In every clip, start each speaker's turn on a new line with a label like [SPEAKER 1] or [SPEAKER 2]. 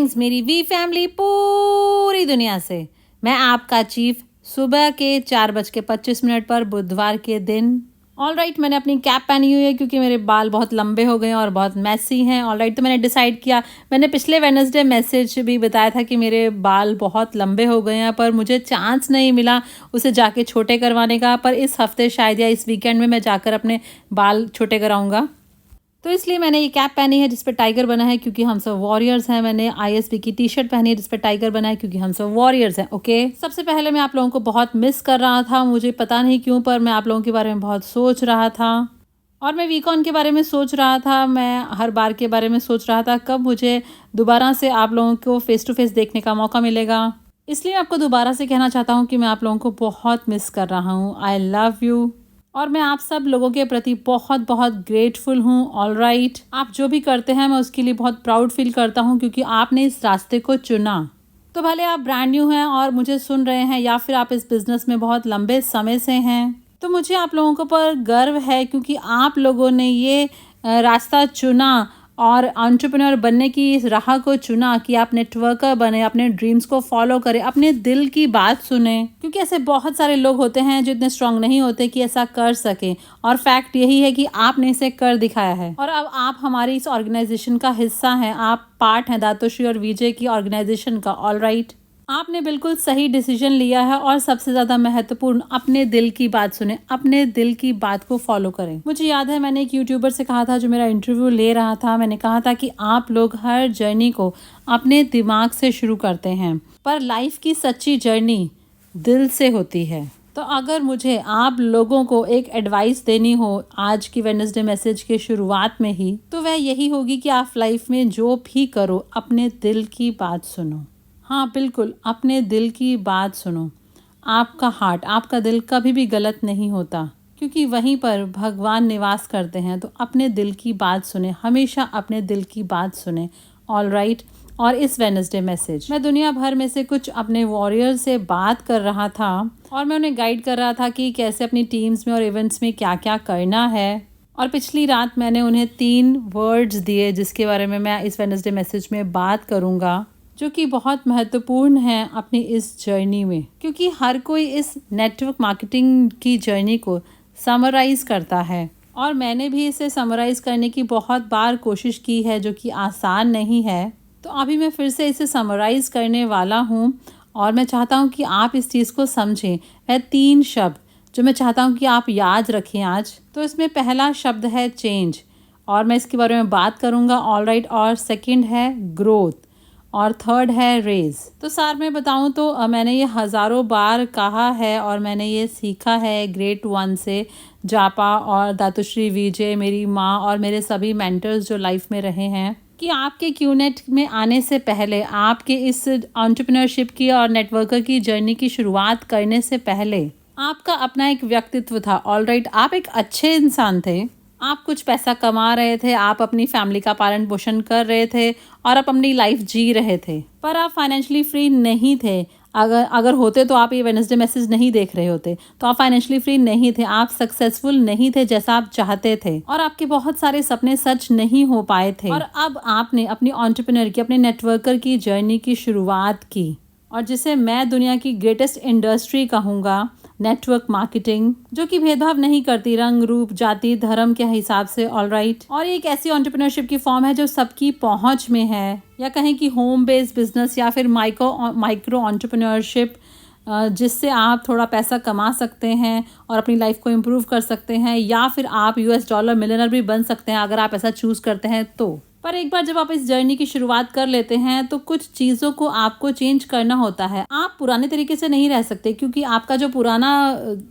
[SPEAKER 1] Greetings मेरी we family पूरी दुनिया से। मैं आपका चीफ सुबह के 4:25 पर बुधवार के दिन। ऑलराइट, मैंने अपनी कैप पहनी हुई है क्योंकि मेरे बाल बहुत लंबे हो गए हैं और बहुत मैसी हैं। ऑलराइट, तो मैंने डिसाइड किया, मैंने पिछले वेडनेसडे मैसेज भी बताया था कि मेरे बाल बहुत लंबे हो गए हैं, पर मुझे चांस नहीं मिला उसे जाके छोटे करवाने का। पर इस हफ्ते शायद या इस वीकेंड में मैं जाकर अपने बाल छोटे कराऊंगा। तो इसलिए मैंने ये कैप पहनी है जिस पे टाइगर बना है क्योंकि हम सब वॉरियर्स हैं। मैंने आईएसबी की टी शर्ट पहनी है जिस पे टाइगर बना है क्योंकि हम सब वॉरियर्स हैं। ओके, सबसे पहले मैं आप लोगों को बहुत मिस कर रहा था, मुझे पता नहीं क्यों, पर मैं आप लोगों के बारे में बहुत सोच रहा था और मैं वीकॉन के बारे में सोच रहा था। मैं हर बार के बारे में सोच रहा था कब मुझे दोबारा से आप लोगों को फेस टू फेस देखने का मौका मिलेगा। इसलिए आपको दोबारा से कहना चाहता हूँ कि मैं आप लोगों को बहुत मिस कर रहा हूँ। आई लव यू और मैं आप सब लोगों के प्रति बहुत बहुत ग्रेटफुल हूँ। ऑलराइट, आप जो भी करते हैं मैं उसके लिए बहुत प्राउड फील करता हूँ क्योंकि आपने इस रास्ते को चुना। तो भले आप ब्रांड न्यू हैं और मुझे सुन रहे हैं या फिर आप इस बिज़नेस में बहुत लंबे समय से हैं, तो मुझे आप लोगों को पर गर्व है क्योंकि आप लोगों ने ये रास्ता चुना और एंटरप्रेन्योर बनने की इस राह को चुना कि आप नेटवर्कर बने, अपने ड्रीम्स को फॉलो करें, अपने दिल की बात सुने। क्योंकि ऐसे बहुत सारे लोग होते हैं जो इतने स्ट्रांग नहीं होते कि ऐसा कर सके, और फैक्ट यही है कि आपने इसे कर दिखाया है और अब आप हमारी इस ऑर्गेनाइजेशन का हिस्सा हैं। आप पार्ट हैं दातोश्री और विजय की ऑर्गेनाइजेशन का। ऑलराइट, आपने बिल्कुल सही डिसीजन लिया है और सबसे ज़्यादा महत्वपूर्ण, अपने दिल की बात सुने, अपने दिल की बात को फॉलो करें। मुझे याद है मैंने एक यूट्यूबर से कहा था जो मेरा इंटरव्यू ले रहा था, मैंने कहा था कि आप लोग हर जर्नी को अपने दिमाग से शुरू करते हैं पर लाइफ की सच्ची जर्नी दिल से होती है। तो अगर मुझे आप लोगों को एक एडवाइस देनी हो आज की वेडनेसडे मैसेज के शुरुआत में ही, तो वह यही होगी कि आप लाइफ में जो भी करो अपने दिल की बात सुनो। हाँ बिल्कुल, अपने दिल की बात सुनो। आपका हार्ट, आपका दिल कभी भी गलत नहीं होता क्योंकि वहीं पर भगवान निवास करते हैं। तो अपने दिल की बात सुने, हमेशा अपने दिल की बात सुने। ऑलराइट, और इस वेडनेसडे मैसेज मैं दुनिया भर में से कुछ अपने वॉरियर से बात कर रहा था और मैं उन्हें गाइड कर रहा था कि कैसे अपनी टीम्स में और इवेंट्स में क्या क्या करना है। और पिछली रात मैंने उन्हें 3 वर्ड्स दिए जिसके बारे में मैं इस वेडनेसडे मैसेज में बात करूँगा, जो कि बहुत महत्वपूर्ण हैं अपनी इस जर्नी में। क्योंकि हर कोई इस नेटवर्क मार्केटिंग की जर्नी को समराइज करता है और मैंने भी इसे समराइज करने की बहुत बार कोशिश की है जो कि आसान नहीं है। तो अभी मैं फिर से इसे समराइज करने वाला हूँ और मैं चाहता हूँ कि आप इस चीज़ को समझें। वह 3 शब्द जो मैं चाहता हूँ कि आप याद रखें आज। तो इसमें पहला शब्द है चेंज और मैं इसके बारे में बात करूँगा। ऑलराइट, और सेकंड है ग्रोथ और थर्ड है रेज। तो सार में बताऊं तो मैंने ये हज़ारों बार कहा है और मैंने ये सीखा है ग्रेट 1 से, जापा और दातुश्री, विजय, मेरी माँ और मेरे सभी मेंटर्स जो लाइफ में रहे हैं, कि आपके क्यूनेट में आने से पहले, आपके इस एंटरप्रेन्योरशिप की और नेटवर्कर की जर्नी की शुरुआत करने से पहले आपका अपना एक व्यक्तित्व था। ऑलराइट, आप एक अच्छे इंसान थे, आप कुछ पैसा कमा रहे थे, आप अपनी फैमिली का पालन पोषण कर रहे थे और आप अपनी लाइफ जी रहे थे, पर आप फाइनेंशियली फ्री नहीं थे। अगर होते तो आप ये वेडनेसडे मैसेज नहीं देख रहे होते। तो आप फाइनेंशियली फ्री नहीं थे, आप सक्सेसफुल नहीं थे जैसा आप चाहते थे और आपके बहुत सारे सपने सच नहीं हो पाए थे। और अब आपने अपनी एंटरप्रेन्योर की, अपने नेटवर्कर की जर्नी की शुरुआत की और जिसे मैं दुनिया की ग्रेटेस्ट इंडस्ट्री कहूँगा, नेटवर्क मार्केटिंग, जो कि भेदभाव नहीं करती रंग, रूप, जाति, धर्म के हिसाब से। ऑलराइट, और एक ऐसी एंटरप्रेन्योरशिप की फॉर्म है जो सबकी पहुंच में है, या कहें कि होम बेस्ड बिजनेस या फिर माइक्रो एंटरप्रेन्योरशिप, जिससे आप थोड़ा पैसा कमा सकते हैं और अपनी लाइफ को इम्प्रूव कर सकते हैं, या फिर आप $US मिलियनर भी बन सकते हैं अगर आप ऐसा चूज करते हैं तो। पर एक बार जब आप इस जर्नी की शुरुआत कर लेते हैं तो कुछ चीज़ों को आपको चेंज करना होता है। आप पुराने तरीके से नहीं रह सकते क्योंकि आपका जो पुराना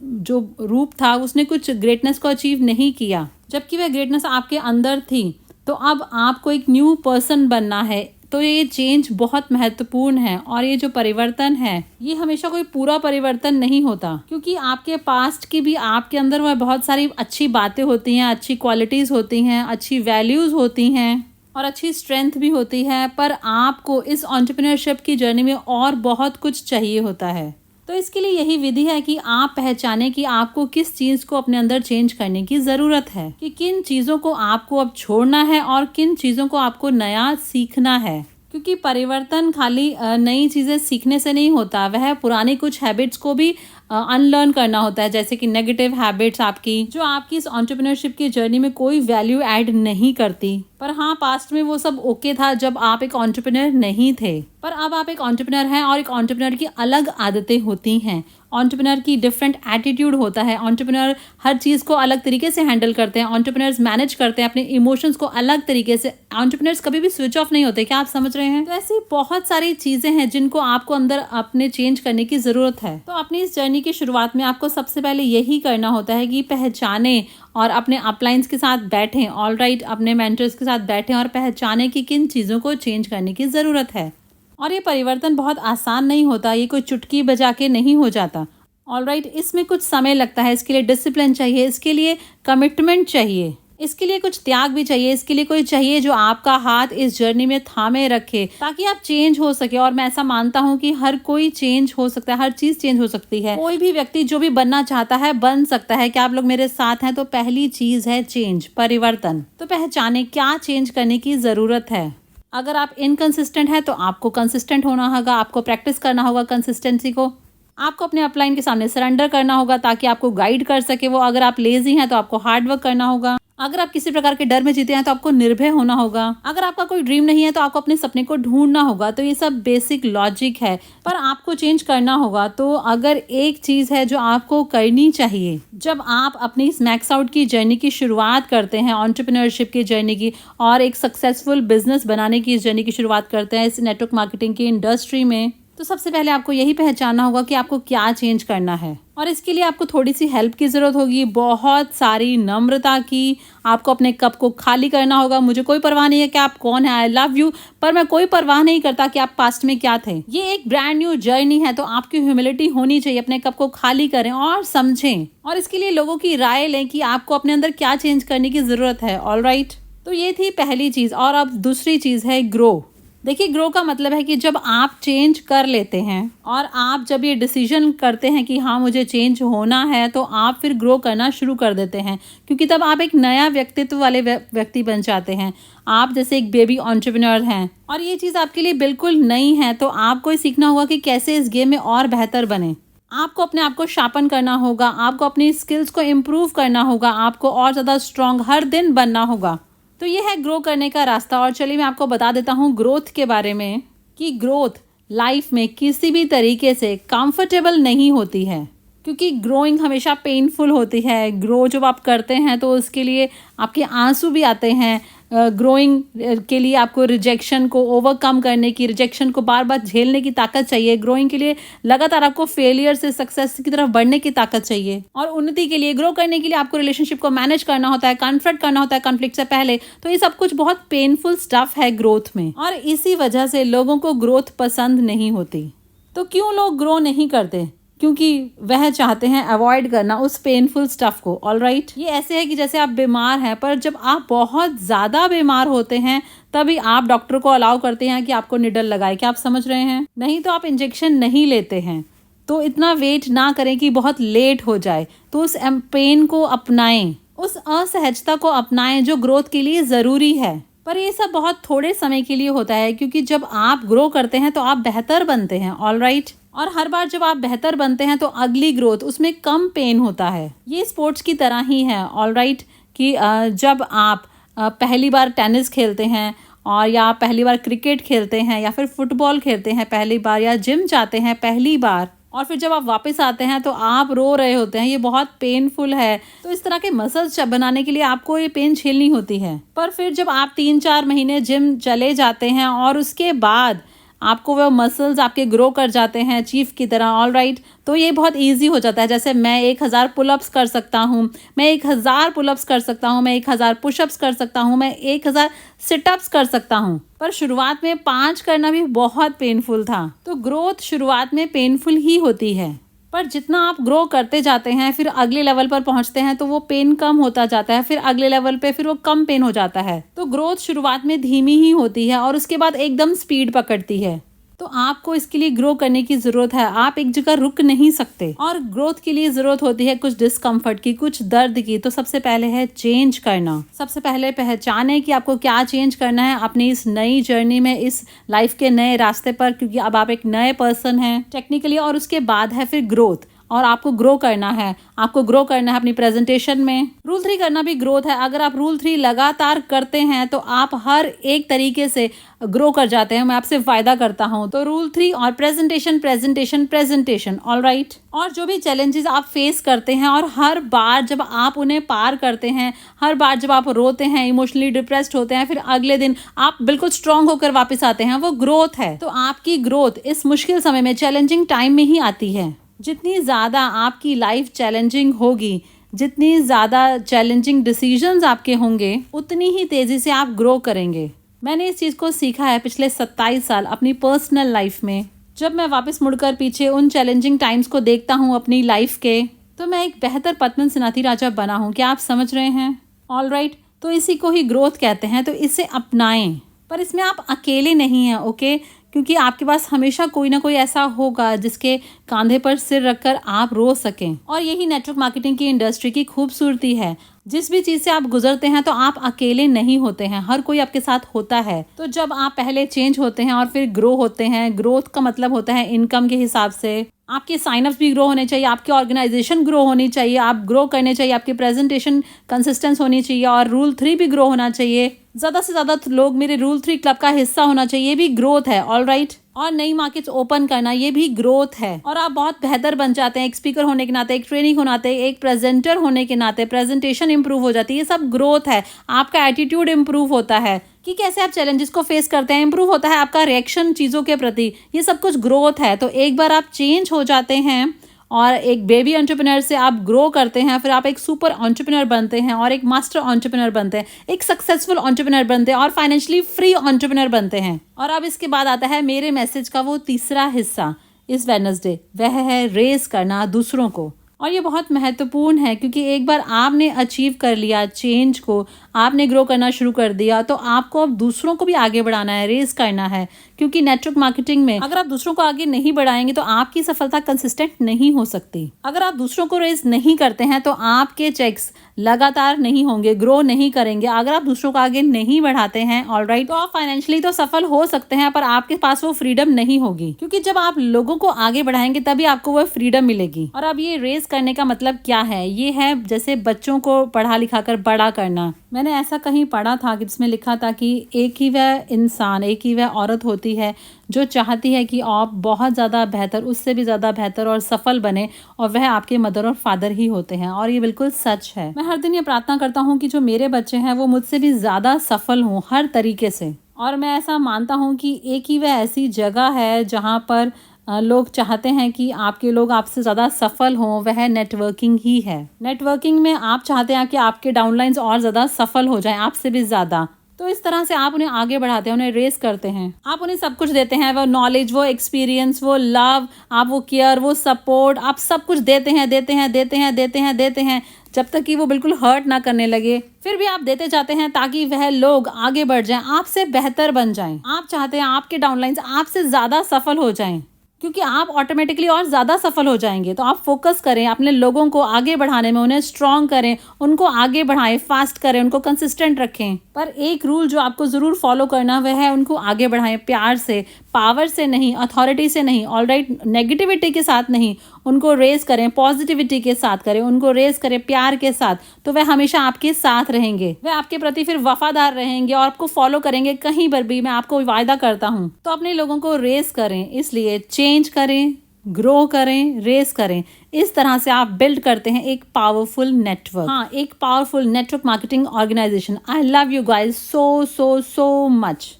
[SPEAKER 1] जो रूप था उसने कुछ ग्रेटनेस को अचीव नहीं किया, जबकि वह ग्रेटनेस आपके अंदर थी। तो अब आपको एक न्यू पर्सन बनना है। तो ये चेंज बहुत महत्वपूर्ण है और ये जो परिवर्तन है ये हमेशा कोई पूरा परिवर्तन नहीं होता, क्योंकि आपके पास्ट की भी आपके अंदर वह बहुत सारी अच्छी बातें होती हैं, अच्छी क्वालिटीज़ होती हैं, अच्छी वैल्यूज़ होती हैं और अच्छी स्ट्रेंथ भी होती है। पर आपको इस एंटरप्रेन्योरशिप की जर्नी में और बहुत कुछ चाहिए होता है। तो इसके लिए यही विधि है कि आप पहचानें कि आपको किस चीज़ को अपने अंदर चेंज करने की ज़रूरत है, कि किन चीज़ों को आपको अब छोड़ना है और किन चीज़ों को आपको नया सीखना है। क्योंकि परिवर्तन खाली नई चीज़ें सीखने से नहीं होता, वह पुरानी कुछ हैबिट्स को भी अनलर्न करना होता है, जैसे कि नेगेटिव हैबिट्स आपकी जो आपकी इस एंटरप्रेन्योरशिप की जर्नी में कोई वैल्यू ऐड नहीं करती। पर हाँ, पास्ट में वो सब ओके था जब आप एक एंटरप्रेन्योर नहीं थे, पर अब आप एक एंटरप्रेन्योर हैं और एक एंटरप्रेन्योर की अलग आदतें होती हैं। एंटरप्रेन्योर की डिफरेंट एटीट्यूड होता है। एंटरप्रेन्योर हर चीज़ को अलग तरीके से हैंडल करते हैं। एंटरप्रेन्योर्स मैनेज करते हैं अपने इमोशंस को अलग तरीके से। एंटरप्रेन्योर्स कभी भी स्विच ऑफ नहीं होते। क्या आप समझ रहे हैं? तो ऐसी बहुत सारी चीज़ें हैं जिनको आपको अंदर अपने चेंज करने की ज़रूरत है। तो अपनी इस जर्नी की शुरुआत में आपको सबसे पहले यही करना होता है कि पहचानें और अपने अपलाइंस के साथ बैठें, ऑलराइट, अपने मेंटर्स के साथ बैठें और पहचानें कि किन चीज़ों को चेंज करने की ज़रूरत है। और ये परिवर्तन बहुत आसान नहीं होता, ये कोई चुटकी बजा के नहीं हो जाता। ऑलराइट, इसमें कुछ समय लगता है, इसके लिए डिसिप्लिन चाहिए, इसके लिए कमिटमेंट चाहिए, इसके लिए कुछ त्याग भी चाहिए, इसके लिए कोई चाहिए जो आपका हाथ इस जर्नी में थामे रखे ताकि आप चेंज हो सके। और मैं ऐसा मानता हूँ कि हर कोई चेंज हो सकता है, हर चीज़ चेंज हो सकती है। कोई भी व्यक्ति जो भी बनना चाहता है बन सकता है। क्या आप लोग मेरे साथ हैं? तो पहली चीज़ है चेंज, परिवर्तन। तो पहचाने क्या चेंज करने की ज़रूरत है। अगर आप इनकंसिस्टेंट हैं तो आपको कंसिस्टेंट होना होगा, आपको प्रैक्टिस करना होगा कंसिस्टेंसी को। आपको अपने अपलाइन के सामने सरेंडर करना होगा ताकि आपको गाइड कर सके वो। अगर आप लेजी हैं तो आपको हार्ड वर्क करना होगा। अगर आप किसी प्रकार के डर में जीते हैं तो आपको निर्भय होना होगा। अगर आपका कोई ड्रीम नहीं है तो आपको अपने सपने को ढूंढना होगा। तो ये सब बेसिक लॉजिक है, पर आपको चेंज करना होगा। तो अगर एक चीज़ है जो आपको करनी चाहिए जब आप अपनी इस मैक्स आउट की जर्नी की शुरुआत करते हैं, एंटरप्रेन्योरशिप की जर्नी की, और एक सक्सेसफुल बिजनेस बनाने की इस जर्नी की शुरुआत करते हैं इस नेटवर्क मार्केटिंग की इंडस्ट्री में, तो सबसे पहले आपको यही पहचानना होगा कि आपको क्या चेंज करना है। और इसके लिए आपको थोड़ी सी हेल्प की ज़रूरत होगी, बहुत सारी नम्रता की। आपको अपने कप को खाली करना होगा। मुझे कोई परवाह नहीं है कि आप कौन है, आई लव यू, पर मैं कोई परवाह नहीं करता कि आप पास्ट में क्या थे। ये एक ब्रांड न्यू जर्नी है, तो आपकी ह्यूमिलिटी होनी चाहिए। अपने कप को खाली करें और समझें, और इसके लिए लोगों की राय लें कि आपको अपने अंदर क्या चेंज करने की ज़रूरत है। ऑलराइट, तो ये थी पहली चीज़। और अब दूसरी चीज़ है ग्रो। देखिए, ग्रो का मतलब है कि जब आप चेंज कर लेते हैं और आप जब ये डिसीजन करते हैं कि हाँ मुझे चेंज होना है, तो आप फिर ग्रो करना शुरू कर देते हैं, क्योंकि तब आप एक नया व्यक्तित्व वाले व्यक्ति बन जाते हैं। आप जैसे एक बेबी एंटरप्रेन्योर हैं और ये चीज़ आपके लिए बिल्कुल नई है, तो आपको ये सीखना होगा कि कैसे इस गेम में और बेहतर बने। आपको अपने आप को शार्पन करना होगा, आपको अपनी स्किल्स को इम्प्रूव करना होगा, आपको और ज़्यादा स्ट्रॉन्ग हर दिन बनना होगा। तो ये है ग्रो करने का रास्ता। और चलिए मैं आपको बता देता हूँ ग्रोथ के बारे में कि ग्रोथ लाइफ में किसी भी तरीके से कंफर्टेबल नहीं होती है, क्योंकि ग्रोइंग हमेशा पेनफुल होती है। ग्रो जब आप करते हैं तो उसके लिए आपके आंसू भी आते हैं। ग्रोइंग के लिए आपको रिजेक्शन को ओवरकम करने की, रिजेक्शन को बार बार झेलने की ताकत चाहिए। ग्रोइंग के लिए लगातार आपको फेलियर से सक्सेस की तरफ बढ़ने की ताकत चाहिए। और उन्नति के लिए, ग्रो करने के लिए आपको रिलेशनशिप को मैनेज करना होता है, कन्फ्रंट करना होता है कॉन्फ्लिक्ट से पहले। तो ये सब कुछ बहुत पेनफुल स्टफ है ग्रोथ में, और इसी वजह से लोगों को ग्रोथ पसंद नहीं होती। तो क्यों लोग ग्रो नहीं करते? क्योंकि वह चाहते हैं अवॉइड करना उस पेनफुल स्टफ को। ऑलराइट, ये ऐसे है कि जैसे आप बीमार हैं, पर जब आप बहुत ज़्यादा बीमार होते हैं तभी आप डॉक्टर को अलाउ करते हैं कि आपको निडल लगाए। क्या आप समझ रहे हैं? नहीं तो आप इंजेक्शन नहीं लेते हैं। तो इतना वेट ना करें कि बहुत लेट हो जाए। तो उस पेन को अपनाएं, उस असहजता को अपनाएं जो ग्रोथ के लिए ज़रूरी है। पर ये सब बहुत थोड़े समय के लिए होता है, क्योंकि जब आप ग्रो करते हैं तो आप बेहतर बनते हैं। ऑलराइट, और हर बार जब आप बेहतर बनते हैं तो अगली ग्रोथ उसमें कम पेन होता है। ये स्पोर्ट्स की तरह ही है। ऑलराइट, कि जब आप पहली बार टेनिस खेलते हैं, और या पहली बार क्रिकेट खेलते हैं, या फिर फुटबॉल खेलते हैं पहली बार, या जिम जाते हैं पहली बार, और फिर जब आप वापस आते हैं तो आप रो रहे होते हैं, ये बहुत पेनफुल है। तो इस तरह के मसल्स बनाने के लिए आपको ये पेन झेलनी होती है। पर फिर जब आप 3-4 महीने जिम चले जाते हैं और उसके बाद आपको वो मसल्स आपके ग्रो कर जाते हैं चीफ की तरह। ऑलराइट, तो ये बहुत इजी हो जाता है। जैसे मैं 1000 पुलअप्स कर सकता हूँ, मैं 1000 पुलअप्स कर सकता हूँ, मैं 1000 पुशअप्स कर सकता हूँ, मैं 1000 सिटअप्स कर सकता हूँ। पर शुरुआत में 5 करना भी बहुत पेनफुल था। तो ग्रोथ शुरुआत में पेनफुल ही होती है, पर जितना आप ग्रो करते जाते हैं फिर अगले लेवल पर पहुंचते हैं तो वो पेन कम होता जाता है। फिर अगले लेवल पे फिर वो कम पेन हो जाता है। तो ग्रोथ शुरुआत में धीमी ही होती है और उसके बाद एकदम स्पीड पकड़ती है। तो आपको इसके लिए ग्रो करने की ज़रूरत है। आप एक जगह रुक नहीं सकते और ग्रोथ के लिए ज़रूरत होती है कुछ डिस्कम्फर्ट की, कुछ दर्द की। तो सबसे पहले है चेंज करना। सबसे पहले पहचाने कि आपको क्या चेंज करना है अपनी इस नई जर्नी में, इस लाइफ के नए रास्ते पर, क्योंकि अब आप एक नए पर्सन हैं टेक्निकली। और उसके बाद है फिर ग्रोथ, और आपको ग्रो करना है। आपको ग्रो करना है अपनी प्रेजेंटेशन में। रूल 3 करना भी ग्रोथ है। अगर आप रूल 3 लगातार करते हैं तो आप हर एक तरीके से ग्रो कर जाते हैं, मैं आपसे वायदा करता हूं। तो रूल 3 और प्रेजेंटेशन प्रेजेंटेशन प्रेजेंटेशन, ऑलराइट। और जो भी चैलेंजेस आप फेस करते हैं और हर बार जब आप उन्हें पार करते हैं, हर बार जब आप रोते हैं, इमोशनली डिप्रेस्ड होते हैं, फिर अगले दिन आप बिल्कुल स्ट्रांग होकर वापस आते हैं, वो ग्रोथ है। तो आपकी ग्रोथ इस मुश्किल समय में, चैलेंजिंग टाइम में ही आती है। जितनी ज़्यादा आपकी लाइफ चैलेंजिंग होगी, जितनी ज़्यादा चैलेंजिंग डिसीजंस आपके होंगे, उतनी ही तेज़ी से आप ग्रो करेंगे। मैंने इस चीज़ को सीखा है पिछले 27 साल अपनी पर्सनल लाइफ में। जब मैं वापस मुड़कर पीछे उन चैलेंजिंग टाइम्स को देखता हूँ अपनी लाइफ के, तो मैं एक बेहतर पद्मन सिनाथी राजा बना हूँ। क्या आप समझ रहे हैं? ऑलराइट। तो इसी को ही ग्रोथ कहते हैं। तो इसे अपनाएं, पर इसमें आप अकेले नहीं हैं, ओके? क्योंकि आपके पास हमेशा कोई ना कोई ऐसा होगा जिसके कांधे पर सिर रखकर आप रो सकें। और यही नेटवर्क मार्केटिंग की इंडस्ट्री की खूबसूरती है। जिस भी चीज़ से आप गुजरते हैं तो आप अकेले नहीं होते हैं, हर कोई आपके साथ होता है। तो जब आप पहले चेंज होते हैं और फिर ग्रो होते हैं, ग्रोथ का मतलब होता है इनकम के हिसाब से आपके साइनअप्स भी ग्रो होने चाहिए, आपकी ऑर्गेनाइजेशन ग्रो होनी चाहिए, आप ग्रो करने चाहिए, आपकी प्रेजेंटेशन कंसिस्टेंस होनी चाहिए, और रूल 3 भी ग्रो होना चाहिए। ज़्यादा से ज़्यादा लोग मेरे रूल 3 क्लब का हिस्सा होना चाहिए, ये भी ग्रोथ है, ऑलराइट। और नई मार्केट्स ओपन करना, ये भी ग्रोथ है। और आप बहुत बेहतर बन जाते हैं एक स्पीकर होने के नाते, एक ट्रेनिंग होने नाते, एक प्रेजेंटर होने के नाते, प्रेजेंटेशन इंप्रूव हो जाती है, ये सब ग्रोथ है। आपका एटीट्यूड इंप्रूव होता है कि कैसे आप चैलेंजेस को फेस करते हैं, इंप्रूव होता है आपका रिएक्शन चीज़ों के प्रति, ये सब कुछ ग्रोथ है। तो एक बार आप चेंज हो जाते हैं और एक बेबी एंटरप्रेन्योर से आप ग्रो करते हैं, फिर आप एक सुपर एंटरप्रेन्योर बनते हैं और एक मास्टर एंटरप्रेन्योर बनते हैं, एक सक्सेसफुल एंटरप्रेन्योर बनते हैं और फाइनेंशियली फ्री एंटरप्रेन्योर बनते हैं। और अब इसके बाद आता है मेरे मैसेज का वो तीसरा हिस्सा इस वेडनेसडे, वह है रेस करना दूसरों को। और ये बहुत महत्वपूर्ण है क्योंकि एक बार आपने अचीव कर लिया चेंज को, आपने ग्रो करना शुरू कर दिया, तो आपको अब दूसरों को भी आगे बढ़ाना है, रेस करना है। क्योंकि नेटवर्क मार्केटिंग में अगर आप दूसरों को आगे नहीं बढ़ाएंगे तो आपकी सफलता कंसिस्टेंट नहीं हो सकती। अगर आप दूसरों को रेस नहीं करते हैं तो आपके चेक्स लगातार नहीं होंगे, ग्रो नहीं करेंगे। अगर आप दूसरों को आगे नहीं बढ़ाते हैं, ऑलराइट, तो आप फाइनेंशियली तो सफल हो सकते हैं पर आपके पास वो फ्रीडम नहीं होगी। क्योंकि जब आप लोगों को आगे बढ़ाएंगे तभी आपको वो फ्रीडम मिलेगी। और अब ये रेस करने का मतलब क्या है? ये है जैसे बच्चों को पढ़ा लिखा कर बड़ा करना। मैंने ऐसा कहीं पढ़ा था कि जिसमें लिखा था कि एक ही वह इंसान, एक ही वह औरत होती है जो चाहती है कि आप बहुत ज़्यादा बेहतर, उससे भी ज़्यादा बेहतर और सफल बने, और वह आपके मदर और फादर ही होते हैं। और ये बिल्कुल सच है। मैं हर दिन ये प्रार्थना करता हूँ कि जो मेरे बच्चे हैं वो मुझसे भी ज़्यादा सफल हों हर तरीके से। और मैं ऐसा मानता हूँ कि एक ही वह ऐसी जगह है जहाँ पर लोग चाहते हैं कि आपके लोग आपसे ज़्यादा सफल हों, वह नेटवर्किंग ही है। नेटवर्किंग में आप चाहते हैं कि आपके डाउनलाइंस और ज़्यादा सफल हो जाएं, आपसे भी ज़्यादा। तो इस तरह से आप उन्हें आगे बढ़ाते हैं, उन्हें रेस करते हैं। आप उन्हें सब कुछ देते हैं, वो नॉलेज, वो एक्सपीरियंस, वो लव, आप वो केयर, वो सपोर्ट, आप सब कुछ देते हैं, देते हैं, देते हैं, देते हैं, देते हैं, जब तक कि वो बिल्कुल हर्ट ना करने लगे। फिर भी आप देते जाते हैं ताकि वह लोग आगे बढ़ जाएं, आपसे बेहतर बन जाएं। आप चाहते हैं आपके डाउनलाइंस आपसे ज़्यादा सफल हो जाएं, क्योंकि आप ऑटोमेटिकली और ज़्यादा सफल हो जाएंगे। तो आप फोकस करें अपने लोगों को आगे बढ़ाने में, उन्हें स्ट्रॉन्ग करें, उनको आगे बढ़ाएं, फास्ट करें, उनको कंसिस्टेंट रखें। पर एक रूल जो आपको ज़रूर फॉलो करना वह है उनको आगे बढ़ाएं प्यार से, पावर से नहीं, अथॉरिटी से नहीं, ऑलराइट, नेगेटिविटी के साथ नहीं। उनको रेस करें, पॉजिटिविटी के साथ करें, उनको रेस करें प्यार के साथ। तो वह हमेशा आपके साथ रहेंगे, वह आपके प्रति फिर वफादार रहेंगे और आपको फॉलो करेंगे कहीं पर भी, मैं आपको वायदा करता हूँ। तो अपने लोगों को रेस करें, इसलिए चेंज करें, ग्रो करें, रेस करें। इस तरह से आप बिल्ड करते हैं एक पावरफुल नेटवर्क, हाँ, एक powerful network marketing organisation. I love you guys so so so much.